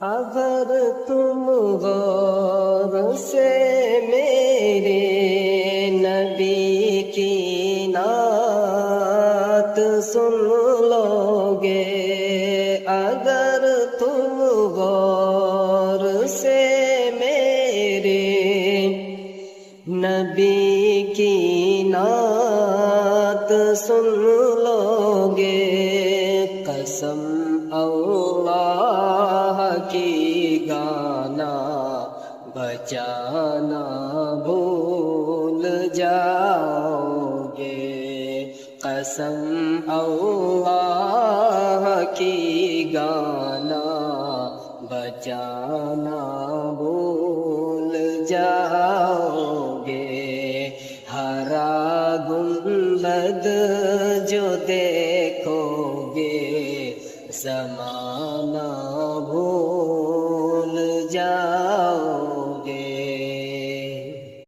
اگر تم غور سے میرے نبی کی نعت سن لو گے، اگر تم غور سے میرے نبی کی نعت سن لو گے، قسم اللہ کی گانا بجانا بھول جاؤ گے، قسم اللہ کی گانا بجانا بھول جاؤ گے، ہرا گنبد جو دیکھو گے زمانہ